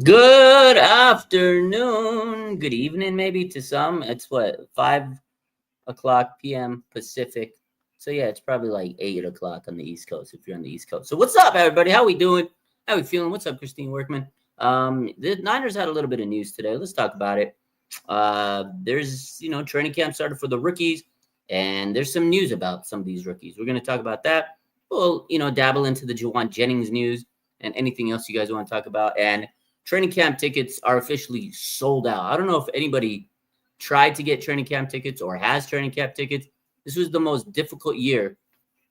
Good afternoon, good evening, maybe to some. It's what, 5 o'clock p.m. Pacific. So yeah, it's probably like 8 o'clock on the East Coast if you're on the East Coast. So what's up, everybody? How we doing? How we feeling? What's up, Christine Workman? The Niners had a little bit of news today. Let's talk about it. There's training camp started for the rookies, and there's some news about some of these rookies. We're gonna talk about that. We'll dabble into the Juwan Jennings news and anything else you guys want to talk about. And training camp tickets are officially sold out. I don't know if anybody tried to get training camp tickets or has training camp tickets. This was the most difficult year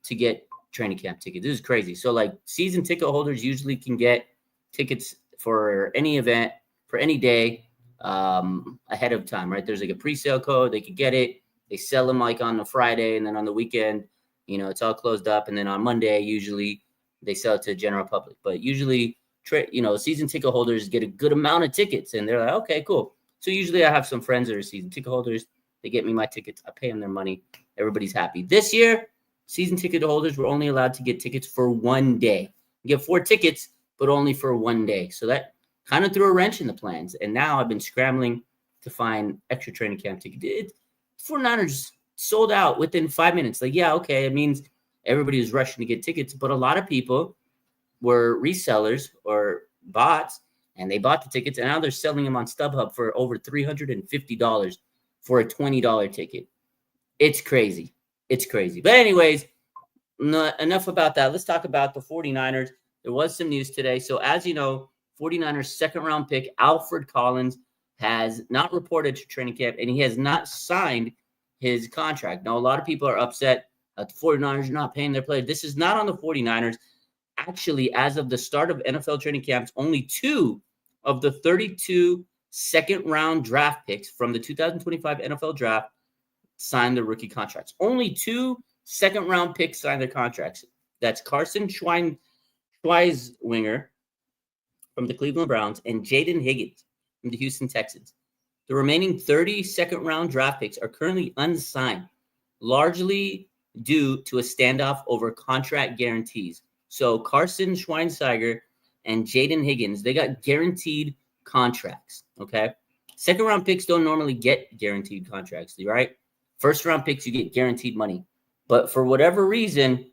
to get training camp tickets. This is crazy. So like season ticket holders usually can get tickets for any event, for any day ahead of time, right? There's like a pre-sale code. They could get it. They sell them like on a Friday, and then on the weekend, it's all closed up. And then on Monday, usually they sell it to the general public. But usually, season ticket holders get a good amount of tickets, and they're like, okay, cool. So usually I have some friends that are season ticket holders. They get me my tickets. I pay them their money. Everybody's happy. This year, season ticket holders were only allowed to get tickets for one day. You get 4 tickets, but only for one day. So that kind of threw a wrench in the plans. And now I've been scrambling to find extra training camp tickets. 49ers sold out within 5 minutes. Like, yeah, okay, it means everybody was rushing to get tickets, but a lot of people were resellers or bots, and they bought the tickets, and now they're selling them on StubHub for over $350 for a $20 ticket. It's crazy. It's crazy. But anyways, enough about that. Let's talk about the 49ers. There was some news today. So as you know, 49ers second-round pick Alfred Collins has not reported to training camp, and he has not signed his contract. Now, a lot of people are upset that the 49ers are not paying their players. This is not on the 49ers. Actually, as of the start of NFL training camps, only 2 of the 32 second-round draft picks from the 2025 NFL draft signed their rookie contracts. Only 2 second-round picks signed their contracts. That's Carson Schweiswinger from the Cleveland Browns and Jaden Higgins from the Houston Texans. The remaining 30 second-round draft picks are currently unsigned, largely due to a standoff over contract guarantees. So Carson Schweinsteiger and Jaden Higgins, they got guaranteed contracts, okay? Second-round picks don't normally get guaranteed contracts, right? First-round picks, you get guaranteed money. But for whatever reason,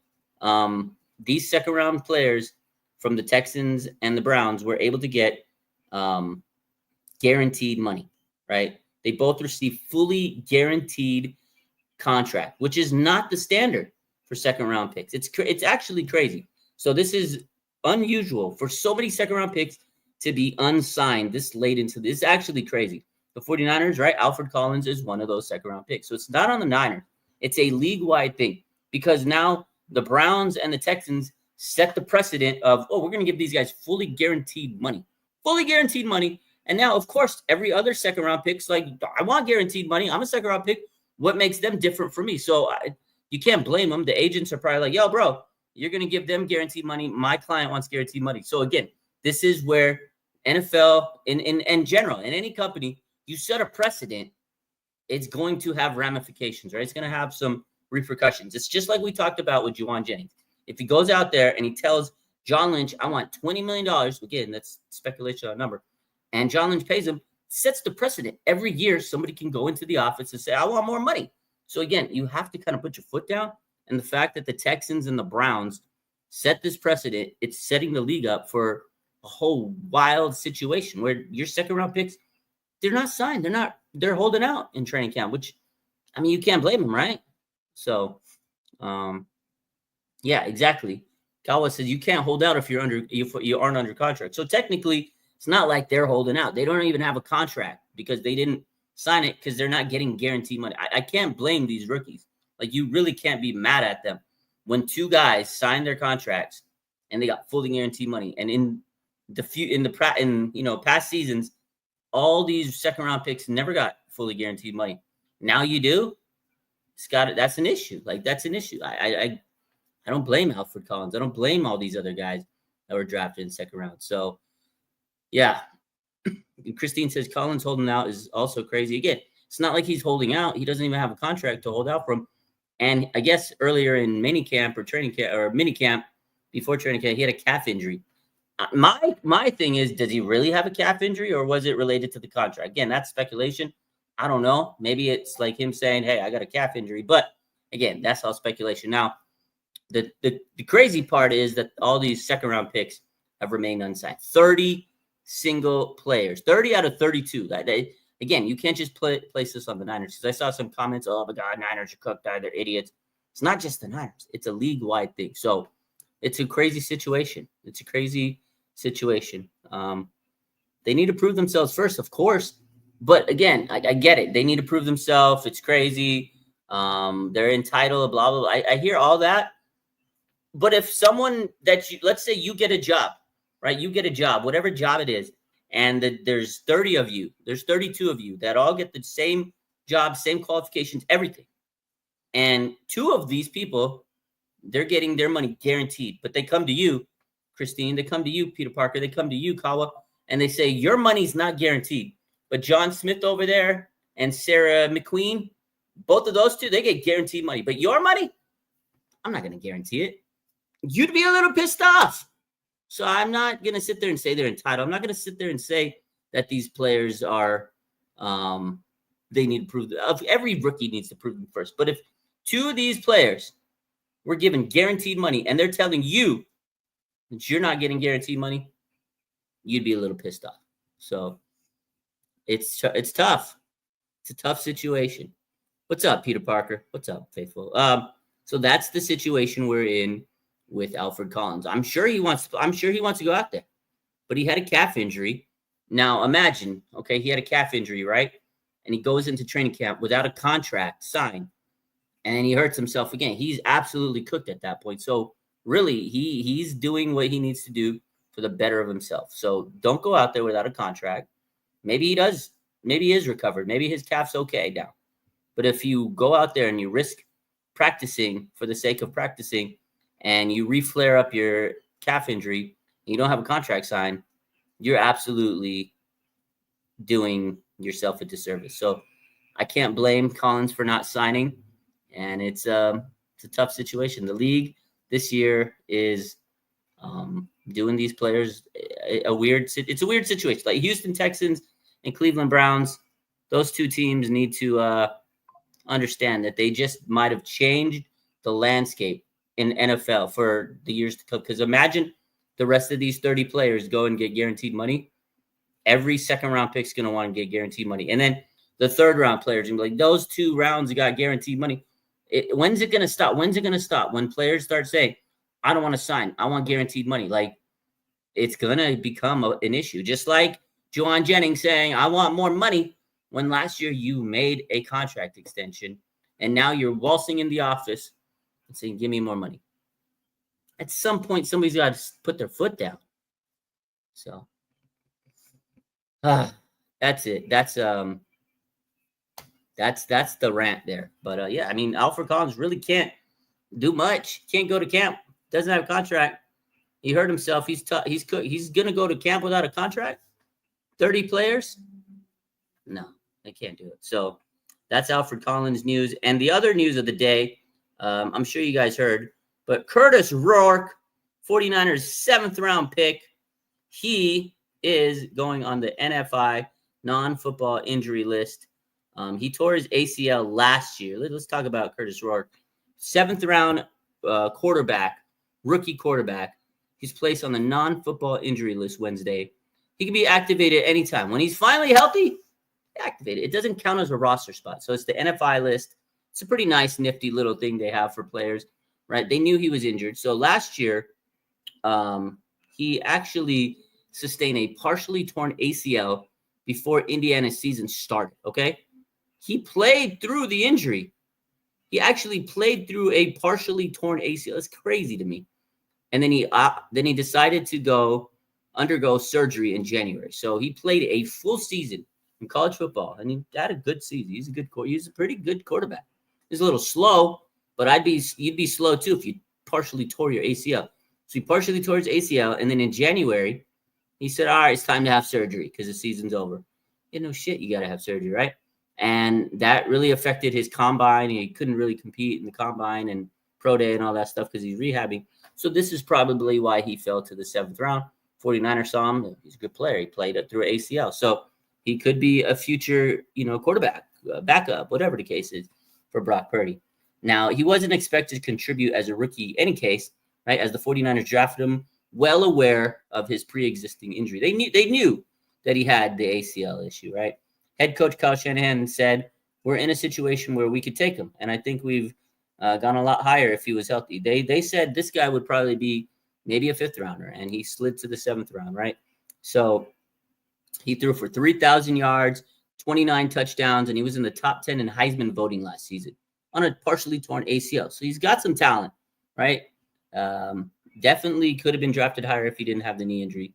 these second-round players from the Texans and the Browns were able to get guaranteed money, right? They both received fully guaranteed contract, which is not the standard for second-round picks. It's actually crazy. So this is unusual for so many second-round picks to be unsigned this late into this. It's actually crazy. The 49ers, right? Alfred Collins is one of those second-round picks. So it's not on the Niners. It's a league-wide thing because now the Browns and the Texans set the precedent of, we're going to give these guys fully guaranteed money. Fully guaranteed money. And now, of course, every other second-round pick's like, I want guaranteed money. I'm a second-round pick. What makes them different from me? So you can't blame them. The agents are probably like, yo, bro, you're going to give them guaranteed money. My client wants guaranteed money. So, again, this is where NFL, in general, in any company, you set a precedent, it's going to have ramifications, right? It's going to have some repercussions. It's just like we talked about with Juwan Jennings. If he goes out there and he tells John Lynch, I want $20 million, again, that's speculation on a number, and John Lynch pays him, sets the precedent. Every year, somebody can go into the office and say, I want more money. So, again, you have to kind of put your foot down. And the fact that the Texans and the Browns set this precedent, it's setting the league up for a whole wild situation where your second-round picks, they're not signed. They're holding out in training camp, which, I mean, you can't blame them, right? So, yeah, exactly. Kawa says you can't hold out if you aren't under contract. So technically, it's not like they're holding out. They don't even have a contract because they didn't sign it because they're not getting guaranteed money. I can't blame these rookies. Like, you really can't be mad at them when 2 guys signed their contracts and they got fully guaranteed money. And in past seasons, all these second-round picks never got fully guaranteed money. Now you do. That's an issue. Like, that's an issue. I don't blame Alfred Collins. I don't blame all these other guys that were drafted in the second round. So, yeah. Christine says Collins holding out is also crazy. Again, it's not like he's holding out. He doesn't even have a contract to hold out from. And I guess earlier in minicamp or training camp or minicamp before training camp, he had a calf injury. My thing is, does he really have a calf injury, or was it related to the contract? Again, that's speculation. I don't know. Maybe it's like him saying, "Hey, I got a calf injury," but again, that's all speculation. Now, the crazy part is that all these second round picks have remained unsigned. 30 single players, 30 out of 32. Again, you can't just place this on the Niners, because I saw some comments. Oh my God, Niners are cooked. They're idiots. It's not just the Niners. It's a league wide thing. So it's a crazy situation. It's a crazy situation. They need to prove themselves first, of course. But again, I get it. They need to prove themselves. It's crazy. They're entitled, blah, blah, blah. I hear all that. But if someone let's say you get a job, right? You get a job, whatever job it is, and there's 30 of you, there's 32 of you that all get the same job, same qualifications, everything. And 2 of these people, they're getting their money guaranteed, but they come to you, Christine, they come to you, Peter Parker, they come to you, Kawa, and they say, your money's not guaranteed. But John Smith over there and Sarah McQueen, both of those 2, they get guaranteed money. But your money, I'm not going to guarantee it. You'd be a little pissed off. So I'm not going to sit there and say they're entitled. I'm not going to sit there and say that these players are, they need to prove, every rookie needs to prove them first. But if 2 of these players were given guaranteed money and they're telling you that you're not getting guaranteed money, you'd be a little pissed off. So it's tough. It's a tough situation. What's up, Peter Parker? What's up, faithful? So that's the situation we're in with Alfred Collins. I'm sure he wants to go out there, but he had a calf injury. Now imagine, okay, he had a calf injury, right? And he goes into training camp without a contract signed, and he hurts himself again. He's absolutely cooked at that point. So really, he's doing what he needs to do for the better of himself. So don't go out there without a contract. Maybe he does. Maybe he is recovered. Maybe his calf's okay now. But if you go out there and you risk practicing for the sake of practicing, and you reflare up your calf injury, and you don't have a contract signed, you're absolutely doing yourself a disservice. So I can't blame Collins for not signing, and it's a tough situation. The league this year is doing these players it's a weird situation. Like Houston Texans and Cleveland Browns, those 2 teams need to understand that they just might have changed the landscape in NFL for the years to come. Because imagine the rest of these 30 players go and get guaranteed money. Every second round pick is going to want to get guaranteed money. And then the third round players are going to be like, those 2 rounds got guaranteed money. When's it going to stop? When's it going to stop? When players start saying, I don't want to sign, I want guaranteed money. Like, it's going to become an issue. Just like Juwan Jennings saying, I want more money, when last year you made a contract extension and now you're waltzing in the office and saying, give me more money. At some point, somebody's got to put their foot down. So that's it. That's the rant there. But yeah, I mean, Alfred Collins really can't do much. Can't go to camp. Doesn't have a contract. He hurt himself. He's gonna go to camp without a contract. 30 players? No, they can't do it. So that's Alfred Collins news. And the other news of the day, I'm sure you guys heard, but Kurtis Rourke, 49ers 7th round pick, he is going on the NFI non-football injury list. He tore his ACL last year. Let's talk about Kurtis Rourke. 7th round quarterback, rookie quarterback. He's placed on the non-football injury list Wednesday. He can be activated anytime. When he's finally healthy, activated. It doesn't count as a roster spot. So it's the NFI list. It's a pretty nice, nifty little thing they have for players, right? They knew he was injured. So last year, he actually sustained a partially torn ACL before Indiana's season started, okay? He played through the injury. He actually played through a partially torn ACL. It's crazy to me. And then he decided to undergo surgery in January. So he played a full season in college football, and he had a good season. He's a pretty good quarterback. He's a little slow, but you'd be slow too if you partially tore your ACL. So he partially tore his ACL, and then in January, he said, all right, it's time to have surgery because the season's over. Yeah, no shit, you got to have surgery, right? And that really affected his combine. He couldn't really compete in the combine and pro day and all that stuff because he's rehabbing. So this is probably why he fell to the 7th round. 49ers saw him. He's a good player. He played it through ACL. So he could be a future, quarterback, backup, whatever the case is for Brock Purdy. Now, he wasn't expected to contribute as a rookie in any case, right? As the 49ers drafted him, well aware of his pre-existing injury. They knew that he had the ACL issue, right? Head coach Kyle Shanahan said, we're in a situation where we could take him. And I think we've gone a lot higher if he was healthy. They said this guy would probably be maybe a 5th rounder, and he slid to the 7th round, right? So he threw for 3,000 yards, 29 touchdowns, and he was in the top 10 in Heisman voting last season on a partially torn ACL. So he's got some talent, right? Definitely could have been drafted higher if he didn't have the knee injury.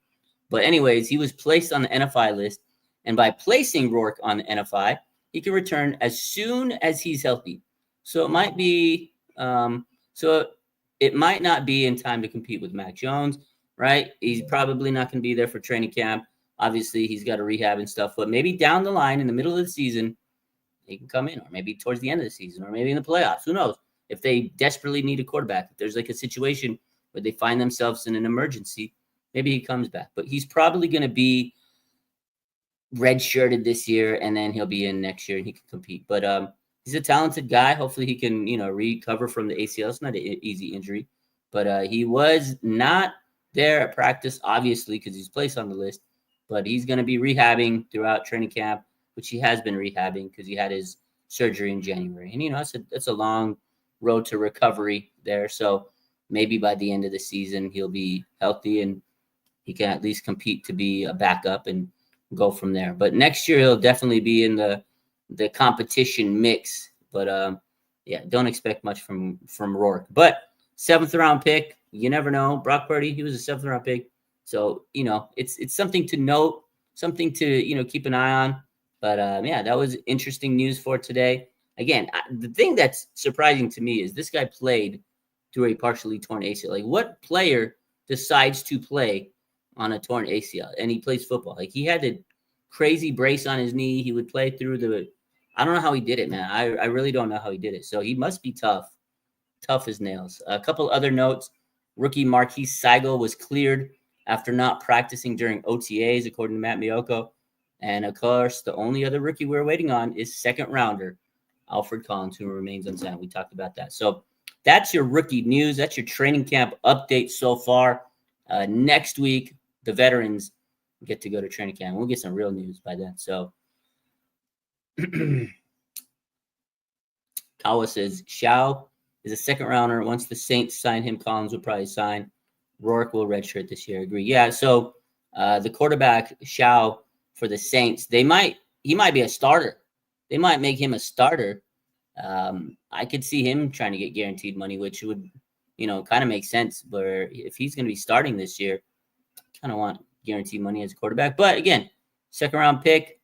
But anyways, he was placed on the NFI list. And by placing Rourke on the NFI, he can return as soon as he's healthy. So it might be it might not be in time to compete with Mac Jones, right? He's probably not going to be there for training camp. Obviously, he's got to rehab and stuff. But maybe down the line in the middle of the season, he can come in, or maybe towards the end of the season, or maybe in the playoffs. Who knows? If they desperately need a quarterback, if there's like a situation where they find themselves in an emergency, maybe he comes back. But he's probably going to be redshirted this year, and then he'll be in next year and he can compete. But he's a talented guy. Hopefully he can, recover from the ACL. It's not an easy injury. But he was not there at practice, obviously, because he's placed on the list. But he's going to be rehabbing throughout training camp, which he has been rehabbing because he had his surgery in January. And, it's a long road to recovery there. So maybe by the end of the season, he'll be healthy and he can at least compete to be a backup and go from there. But next year, he'll definitely be in the competition mix. But, don't expect much from Rourke. But 7th round pick, you never know. Brock Purdy, he was a 7th round pick. So, it's something to note, something to, keep an eye on. But, that was interesting news for today. Again, the thing that's surprising to me is this guy played through a partially torn ACL. Like, what player decides to play on a torn ACL? And he plays football. Like, he had a crazy brace on his knee. He would play through I don't know how he did it, man. I really don't know how he did it. So he must be tough as nails. A couple other notes. Rookie Marquise Seigel was cleared after not practicing during OTAs, according to Matt Miyoko. And, of course, the only other rookie we're waiting on is 2nd rounder Alfred Collins, who remains unsigned. We talked about that. So that's your rookie news. That's your training camp update so far. Next week, the veterans get to go to training camp. We'll get some real news by then. So Kawa says, Xiao is a 2nd rounder. Once the Saints sign him, Collins will probably sign. Rourke will redshirt this year. Agree. Yeah, so the quarterback, Xiao, for the Saints, he might be a starter. They might make him a starter. I could see him trying to get guaranteed money, which would, kind of make sense. But if he's going to be starting this year, kind of want guaranteed money as a quarterback. But again, 2nd round pick,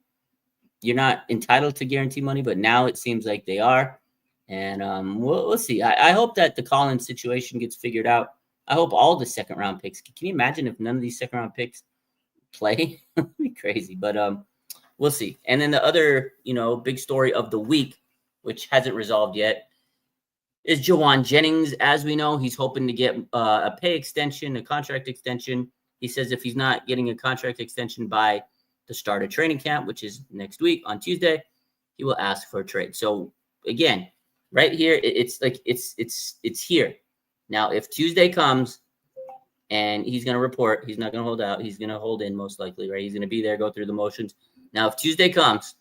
you're not entitled to guaranteed money, but now it seems like they are. And we'll see. I hope that the Collins situation gets figured out. I hope all the 2nd round picks. Can you imagine if none of these 2nd round picks play? It'd be crazy. But we'll see. And then the other, big story of the week, which hasn't resolved yet, is Jauan Jennings. As we know, he's hoping to get a pay extension, a contract extension. He says if he's not getting a contract extension by the start of training camp, which is next week on Tuesday, he will ask for a trade. So again, right here, it's here. Now, if Tuesday comes and he's going to report, he's not going to hold out. He's going to hold in most likely, right? He's going to be there, go through the motions. Now, if Tuesday comes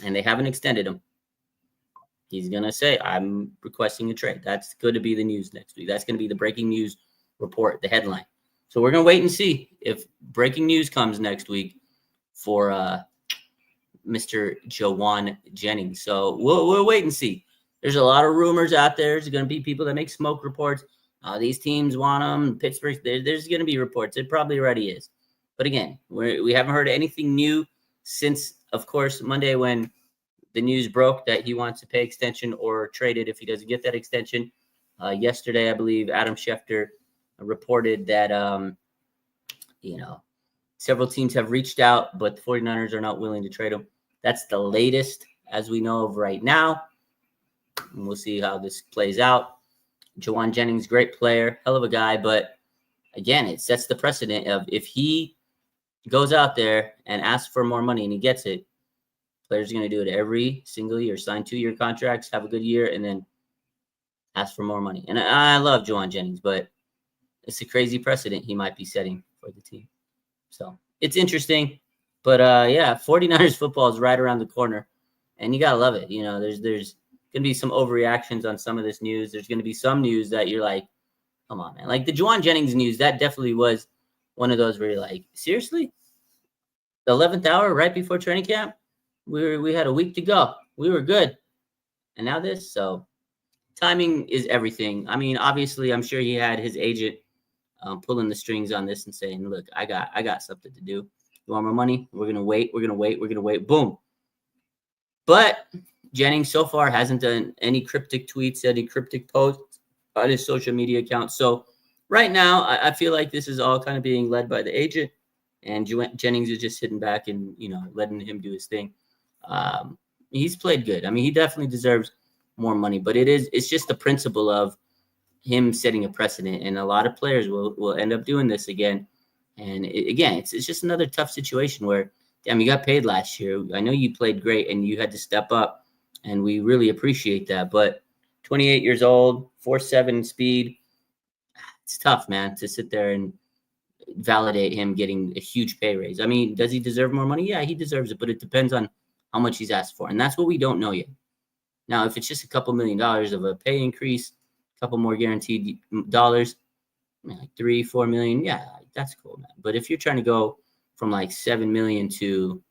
and they haven't extended him, he's going to say, I'm requesting a trade. That's going to be the news next week. That's going to be the breaking news report, the headline. So we're going to wait and see if breaking news comes next week for Mr. Jauan Jennings. So we'll wait and see. There's a lot of rumors out there. There's going to be people that make smoke reports. These teams want them. Pittsburgh, there's going to be reports. It probably already is. But again, we haven't heard anything new since, of course, Monday when the news broke that he wants a pay extension or traded if he doesn't get that extension. Yesterday, I believe Adam Schefter reported that, several teams have reached out, but the 49ers are not willing to trade him. That's the latest as we know of right now. And we'll see how this plays out. Jauan Jennings, great player, hell of a guy, but again, it sets the precedent of if he goes out there and asks for more money and he gets it, players are going to do it every single year. Sign 2-year contracts, have a good year, and then ask for more money. And I love Juwan Jennings, but it's a crazy precedent he might be setting for the team. So it's interesting. But yeah, 49ers football is right around the corner, and you got to love it. You know, there's going to be some overreactions on some of this news. There's going to be some news that you're like, come on, man. Like the Juwan Jennings news, that definitely was one of those where you're like, seriously? The 11th hour right before training camp? We had a week to go. We were good. And now this, so timing is everything. I mean, obviously, I'm sure he had his agent pulling the strings on this and saying, look, I got something to do. You want more money? We're going to wait. We're going to wait. We're going to wait. Boom. But Jennings so far hasn't done any cryptic tweets, any cryptic posts on his social media account. So right now, I feel like this is all kind of being led by the agent, and Jennings is just sitting back and, you know, letting him do his thing. He's played good. I mean, he definitely deserves more money, but it's just the principle of him setting a precedent, and a lot of players will end up doing this again. And again, it's just another tough situation where, damn, you got paid last year. I know you played great and you had to step up, and we really appreciate that. But 28 years old, 4.7 speed, it's tough, man, to sit there and validate him getting a huge pay raise. I mean, does he deserve more money? Yeah, he deserves it, but it depends on how much he's asked for, and that's what we don't know yet. Now, if it's just a couple $1 million of a pay increase, a couple more guaranteed dollars, I mean, like $3-4 million, yeah, that's cool, man. But if you're trying to go from like 7 million to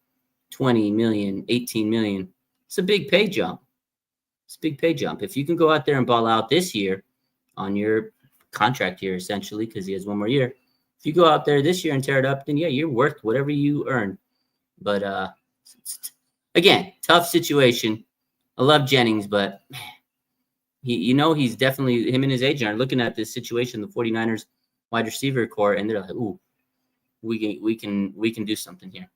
20 million, 18 million, it's a big pay jump. It's a big pay jump. If you can go out there and ball out this year on your contract year, essentially, because he has one more year. If you go out there this year and tear it up, then yeah, you're worth whatever you earn. But again, tough situation. I love Jennings, but man, he's definitely, him and his agent are looking at this situation, the 49ers wide receiver core, and they're like, ooh, we can do something here.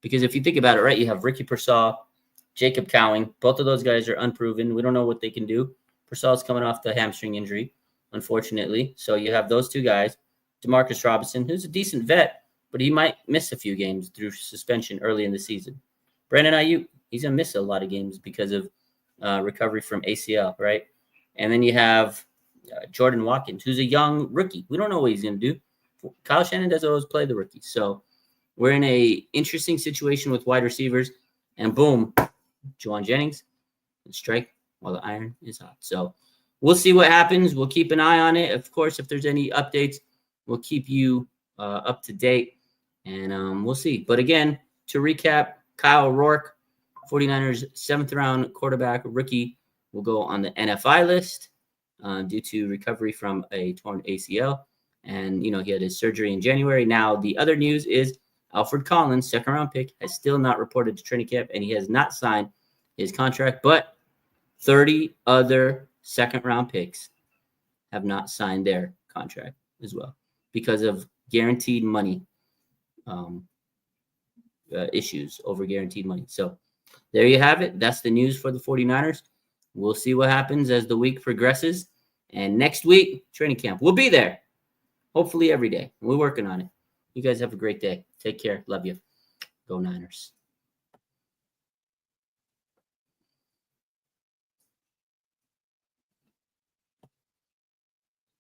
Because if you think about it, right, you have Ricky Pearsall, Jacob Cowing. Both of those guys are unproven. We don't know what they can do. Pearsall's coming off the hamstring injury, unfortunately. So you have those two guys. Demarcus Robinson, who's a decent vet, but he might miss a few games through suspension early in the season. Brandon Ayuk, he's going to miss a lot of games because of recovery from ACL, right? And then you have Jordan Watkins, who's a young rookie. We don't know what he's going to do. Kyle Shanahan does always play the rookies. So we're in a interesting situation with wide receivers. And boom, Juwan Jennings can strike while the iron is hot. So we'll see what happens. We'll keep an eye on it. Of course, if there's any updates, we'll keep you up to date. And we'll see. But again, to recap, Kyle Rourke, 49ers 7th-round quarterback rookie, will go on the NFI list due to recovery from a torn ACL. And, he had his surgery in January. Now, the other news is Alfred Collins, 2nd-round pick, has still not reported to training camp, and he has not signed his contract. But 30 other 2nd-round picks have not signed their contract as well because of guaranteed money issues over guaranteed money. So there you have it. That's the news for the 49ers. We'll see what happens as the week progresses. And next week, training camp. We'll be there. Hopefully every day. We're working on it. You guys have a great day. Take care. Love you. Go Niners.